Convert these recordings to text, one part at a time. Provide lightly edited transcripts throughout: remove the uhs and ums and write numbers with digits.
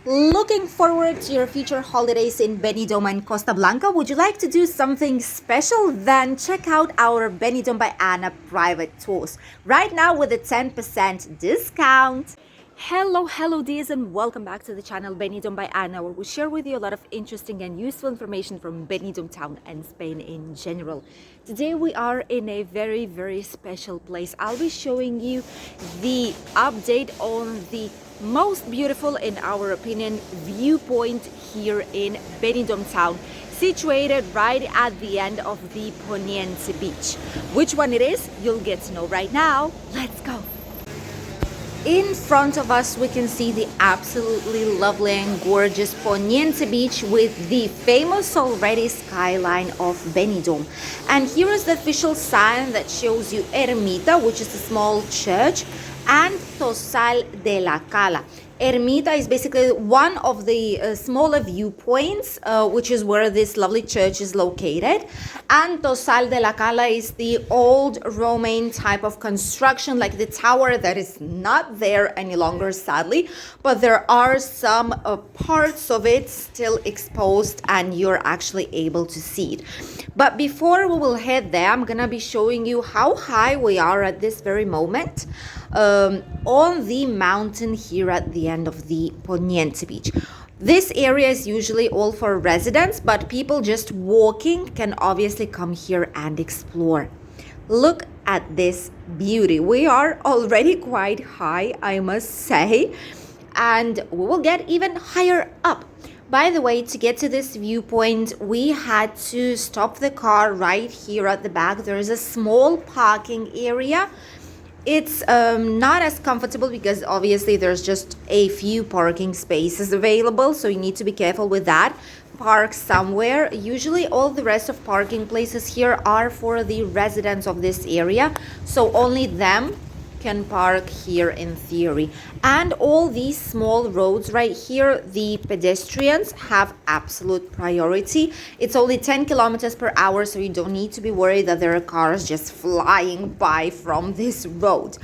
Looking forward to your future holidays in Benidorm and Costa Blanca? Would you like to do something special? Then check out our Benidorm by Ana private tours right now with a 10% discount. Hello dears, and welcome back to the channel Benidorm by Ana, where we share with you a lot of interesting and useful information from Benidorm town and Spain in general. Today we are in a very special place. I'll be showing you the update on the most beautiful, in our opinion, viewpoint here in Benidorm town, situated right at the end of the Poniente Beach. Which one it is, you'll get to know right now. Let's go. In front of us, we can see the absolutely lovely and gorgeous Poniente Beach with the famous already skyline of Benidorm. And here is the official sign that shows you Ermita, which is a small church, and Tossal de la Cala. Ermita is basically one of the smaller viewpoints, which is where this lovely church is located. And Tossal de la Cala is the old Roman type of construction, like the tower that is not there any longer, sadly. But there are some parts of it still exposed, and you're actually able to see it. But before we will head there, I'm gonna be showing you how high we are at this very moment. On the mountain here at the end of the Poniente Beach. This area is usually all for residents, but people just walking can obviously come here and explore. Look at this beauty. We are already quite high, I must say, and we will get even higher up. By the way, to get to this viewpoint, we had to stop the car right here at the back. There is a small parking area. It's not as comfortable because obviously there's just a few parking spaces available, so you need to be careful with that. Park somewhere. Usually all the rest of parking places here are for the residents of this area, so only them can park here in theory. And all these small roads right here, the pedestrians have absolute priority. It's only 10 kilometers per hour, so you don't need to be worried that there are cars just flying by from this road.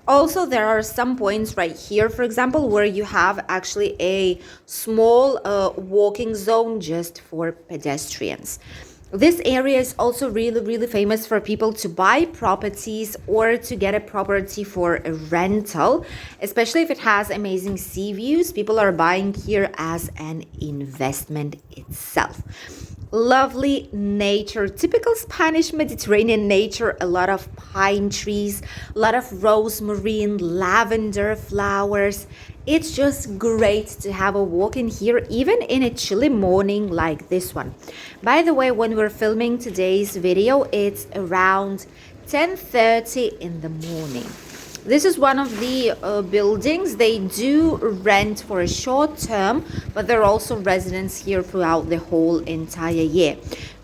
Also, there are some points right here, for example, where you have actually a small walking zone just for pedestrians. This area is also really famous for people to buy properties or to get a property for a rental, especially if it has amazing sea views. People are buying here as an investment itself. Lovely nature, typical Spanish Mediterranean nature, a lot of pine trees, a lot of rosemary and lavender flowers. It's just great to have a walk in here, even in a chilly morning like this one. By the way, when we're filming today's video, it's around 10:30 in the morning. This is one of the buildings. They do rent for a short term, but there are also residents here throughout the whole entire year.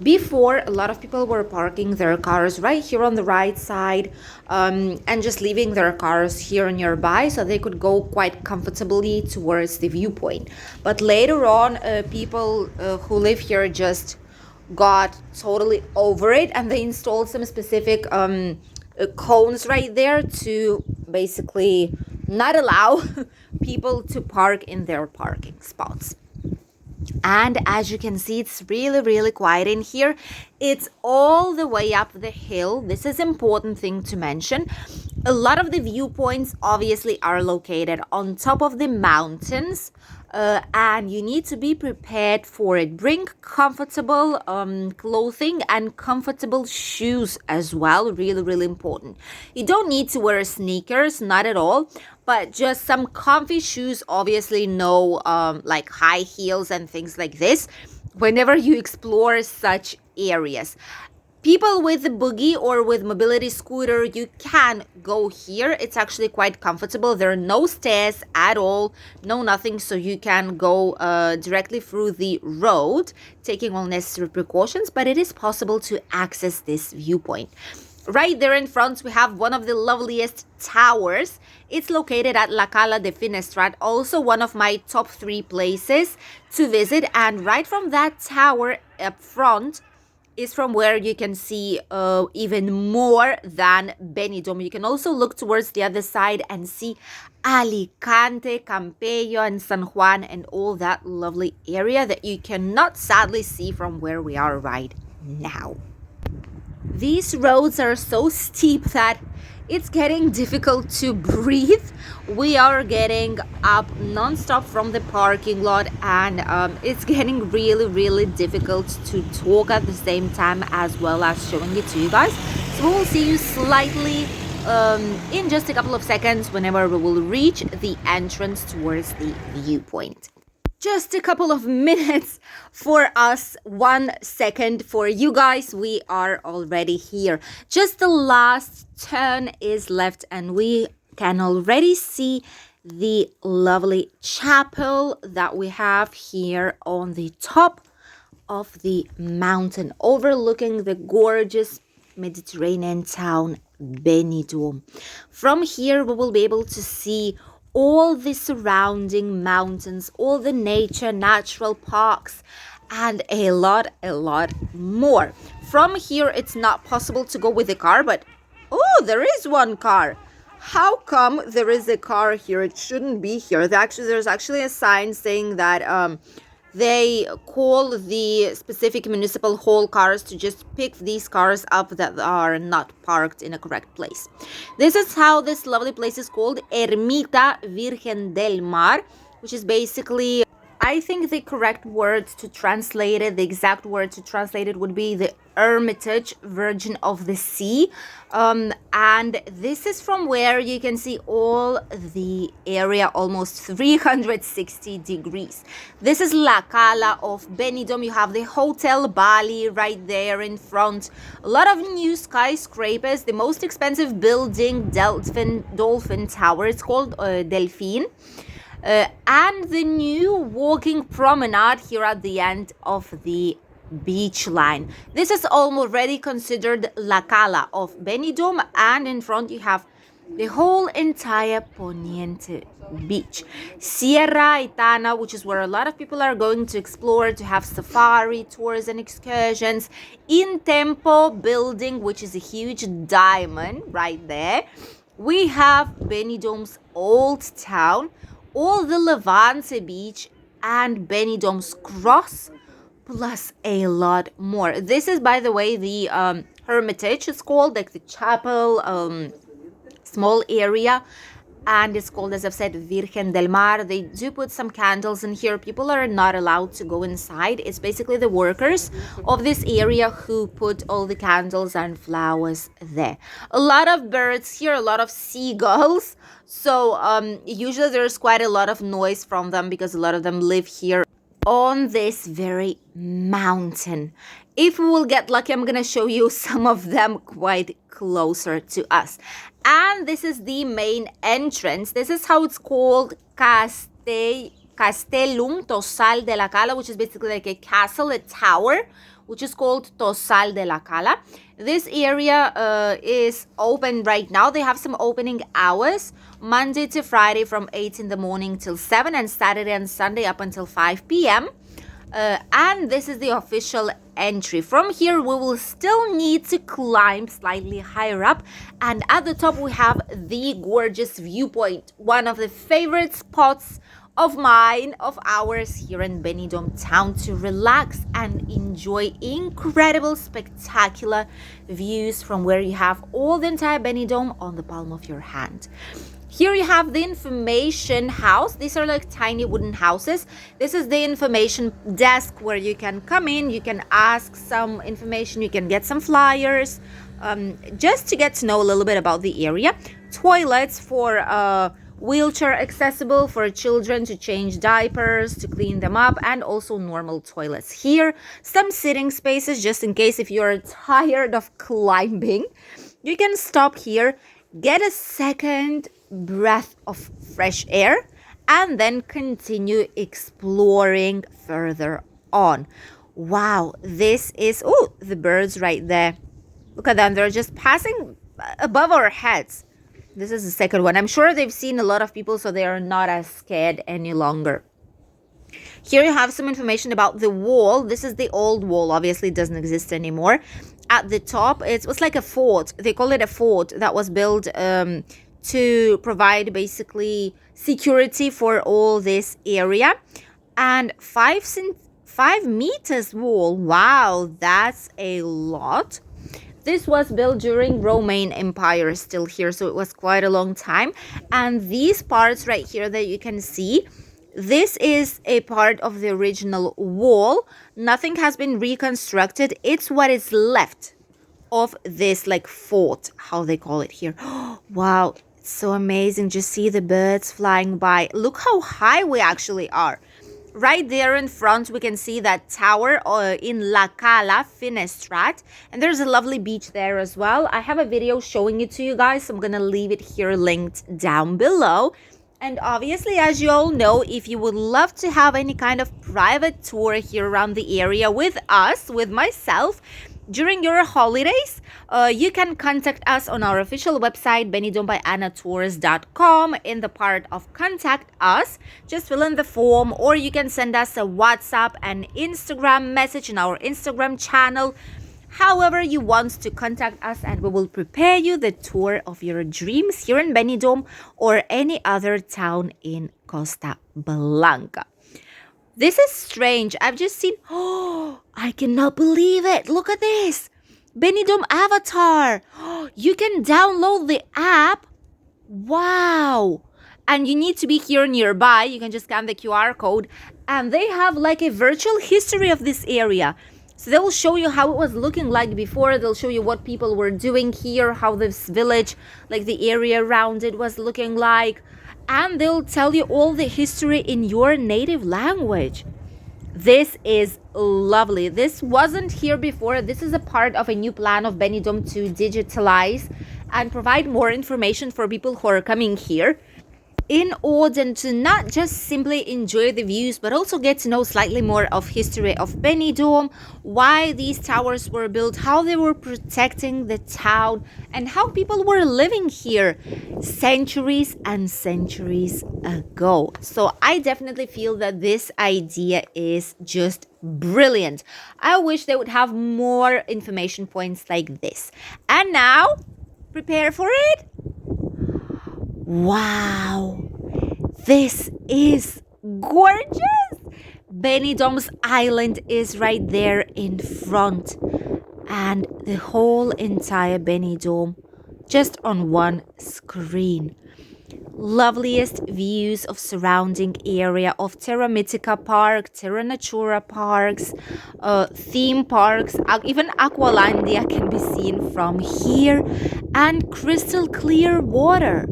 Before, a lot of people were parking their cars right here on the right side and just leaving their cars here nearby so they could go quite comfortably towards the viewpoint. But later on, people who live here just got totally over it, and they installed some specific cones right there to basically not allow people to park in their parking spots. And as you can see, it's really quiet in here. It's all the way up the hill. This is an important thing to mention. A lot of the viewpoints obviously are located on top of the mountains, and you need to be prepared for it. Bring comfortable clothing and comfortable shoes as well. Really important. You don't need to wear sneakers, not at all, but just some comfy shoes. Obviously no like high heels and things like this whenever you explore such areas. People with a buggy or with mobility scooter, you can go here. It's actually quite comfortable. There are no stairs at all, no nothing, so you can go directly through the road, taking all necessary precautions, but it is possible to access this viewpoint. Right there in front, we have one of the loveliest towers. It's located at La Cala de Finestrat, also one of my top 3 places to visit. And right from that tower up front, is from where you can see even more than Benidorm. You can also look towards the other side and see Alicante, Campello, and San Juan, and all that lovely area that you cannot sadly see from where we are right now. These roads are so steep that it's getting difficult to breathe. We are getting up non-stop from the parking lot, and it's getting really difficult to talk at the same time as well as showing it to you guys. So we'll see you slightly in just a couple of seconds whenever we will reach the entrance towards the viewpoint. Just a couple of minutes for us, 1 second for you guys. We are already here. Just the last turn is left and we can already see the lovely chapel that we have here on the top of the mountain, overlooking the gorgeous Mediterranean town Benidorm. From here we will be able to see all the surrounding mountains, all the nature, natural parks, and a lot more. From here, it's not possible to go with a car, but oh, there is one car. How come there is a car here? It shouldn't be here. There's actually a sign saying that they call the specific municipal hall cars to just pick these cars up that are not parked in a correct place. This is how this lovely place is called, Ermita Virgen del Mar, which is basically, I think the correct word to translate it, the exact word to translate it would be the Hermitage Virgin of the Sea. And this is from where you can see all the area almost 360 degrees. This is La Cala of Benidorm. You have the Hotel Bali right there in front. A lot of new skyscrapers. The most expensive building, Dolphin Tower. It's called Delfin. And the new walking promenade here at the end of the beach line. This is already considered La Cala of Benidorm, and in front you have the whole entire Poniente Beach. Sierra Itana, which is where a lot of people are going to explore, to have safari tours and excursions. In Tempo building, which is a huge diamond right there. We have Benidorm's Old Town, all the Levante Beach, and Benidorm's Cross, plus a lot more. This is, by the way, the Hermitage. It's called, like the chapel, small area, and it's called, as I've said, Virgen del Mar. They do put some candles in here. People are not allowed to go inside. It's basically the workers of this area who put all the candles and flowers there. A lot of birds here, a lot of seagulls. So usually there's quite a lot of noise from them because a lot of them live here on this very mountain. If we will get lucky, I'm gonna show you some of them quite closer to us. And this is the main entrance. This is how it's called, Castellum Tossal de la Cala, which is basically like a castle, a tower, which is called Tossal de la Cala. This area is open right now. They have some opening hours, Monday to Friday from 8 in the morning till 7, and Saturday and Sunday up until 5 p.m. And this is the official entry. From here, we will still need to climb slightly higher up. And at the top, we have the gorgeous viewpoint, one of the favorite spots of mine, of ours here in Benidorm town, to relax and enjoy incredible, spectacular views from where you have all the entire Benidorm on the palm of your hand. Here you have the information house. These are like tiny wooden houses. This is the information desk where you can come in, you can ask some information, you can get some flyers, just to get to know a little bit about the area. Toilets for wheelchair accessible for children to change diapers, to clean them up, and also normal toilets here. Some sitting spaces just in case if you're tired of climbing. You can stop here, get a second breath of fresh air, and then continue exploring further on. Wow, this is, oh, the birds right there. Look at them, they're just passing above our heads. This is the second one. I'm sure they've seen a lot of people, so they are not as scared any longer. Here you have some information about the wall. This is the old wall. Obviously, it doesn't exist anymore. At the top, it was like a fort. They call it a fort that was built to provide basically security for all this area. And 5 meters wall. Wow, that's a lot. This was built during Roman Empire, still here, so it was quite a long time. And these parts right here that you can see, this is a part of the original wall. Nothing has been reconstructed. It's what is left of this like fort, how they call it here. Wow, it's so amazing. Just see the birds flying by. Look how high we actually are. Right there in front, we can see that tower in La Cala Finestrat. And there's a lovely beach there as well. I have a video showing it to you guys, so I'm going to leave it here linked down below. And obviously, as you all know, if you would love to have any kind of private tour here around the area with us, with myself, during your holidays, you can contact us on our official website, benidormbyana.tours.com. In the part of contact us, just fill in the form, or you can send us a WhatsApp and Instagram message in our Instagram channel. However you want to contact us, and we will prepare you the tour of your dreams here in Benidorm or any other town in Costa Blanca. This is strange. I've just seen... Oh, I cannot believe it. Look at this. Benidorm Avatar. You can download the app. Wow. And you need to be here nearby. You can just scan the QR code. And they have like a virtual history of this area. So they will show you how it was looking like before. They'll show you what people were doing here, how this village, like the area around it was looking like. And they'll tell you all the history in your native language. This is lovely. This wasn't here before. This is a part of a new plan of Benidorm to digitalize and provide more information for people who are coming here, in order to not just simply enjoy the views, but also get to know slightly more of history of Benidorm, why these towers were built, how they were protecting the town, and how people were living here centuries and centuries ago. So I definitely feel that this idea is just brilliant. I wish they would have more information points like this. And now, prepare for it. Wow, this is gorgeous. Benidorm's island is right there in front, and the whole entire Benidorm just on one screen. Loveliest views of surrounding area of Terra Mythica Park, Terra Natura parks, theme parks, even Aqualandia can be seen from here, and crystal clear water.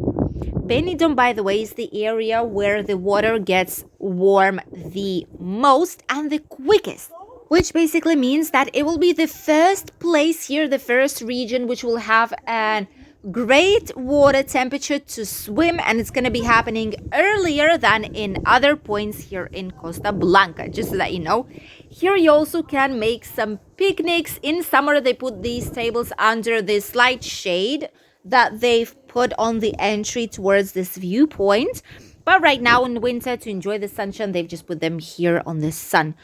Benidorm, by the way, is the area where the water gets warm the most and the quickest, which basically means that it will be the first place here, the first region, which will have a great water temperature to swim, and it's going to be happening earlier than in other points here in Costa Blanca, just so that you know. Here you also can make some picnics. In summer, they put these tables under the slight shade that they've put on the entry towards this viewpoint. But right now in winter, to enjoy the sunshine, they've just put them here on the sun.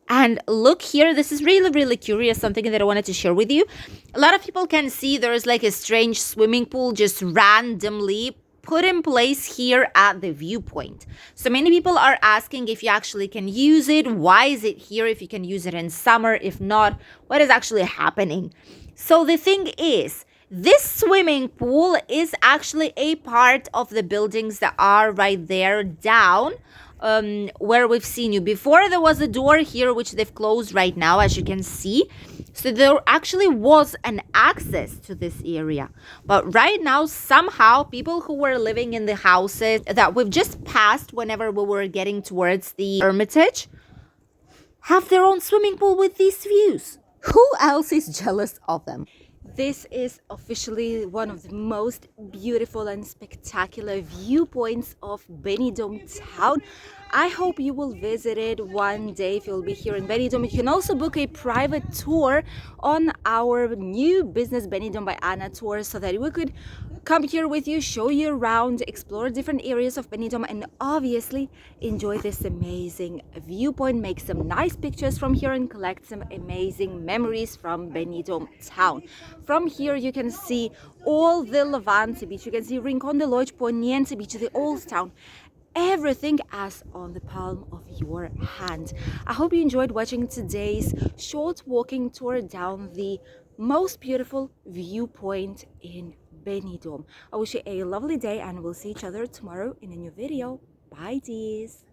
And look here, this is really, really curious, something that I wanted to share with you. A lot of people can see there's like a strange swimming pool just randomly put in place here at the viewpoint. So many people are asking if you actually can use it. Why is it here? If you can use it in summer, if not, what is actually happening? So the thing is, this swimming pool is actually a part of the buildings that are right there down where we've seen you. Before, there was a door here which they've closed right now, as you can see. So there actually was an access to this area. But right now, somehow, people who were living in the houses that we've just passed whenever we were getting towards the Hermitage have their own swimming pool with these views. Who else is jealous of them? This is officially one of the most beautiful and spectacular viewpoints of Benidorm town. I hope you will visit it one day if you'll be here in Benidorm. You can also book a private tour on our new business Benidorm by Ana tour so that we could come here with you, show you around, explore different areas of Benidorm, and obviously enjoy this amazing viewpoint, make some nice pictures from here and collect some amazing memories from Benidorm town. From here you can see all the Levante Beach, you can see Rincon de Lodge, Poniente Beach, the Old Town, everything as on the palm of your hand. I hope you enjoyed watching today's short walking tour down the most beautiful viewpoint in Benidorm. I wish you a lovely day and we'll see each other tomorrow in a new video. Bye, dears.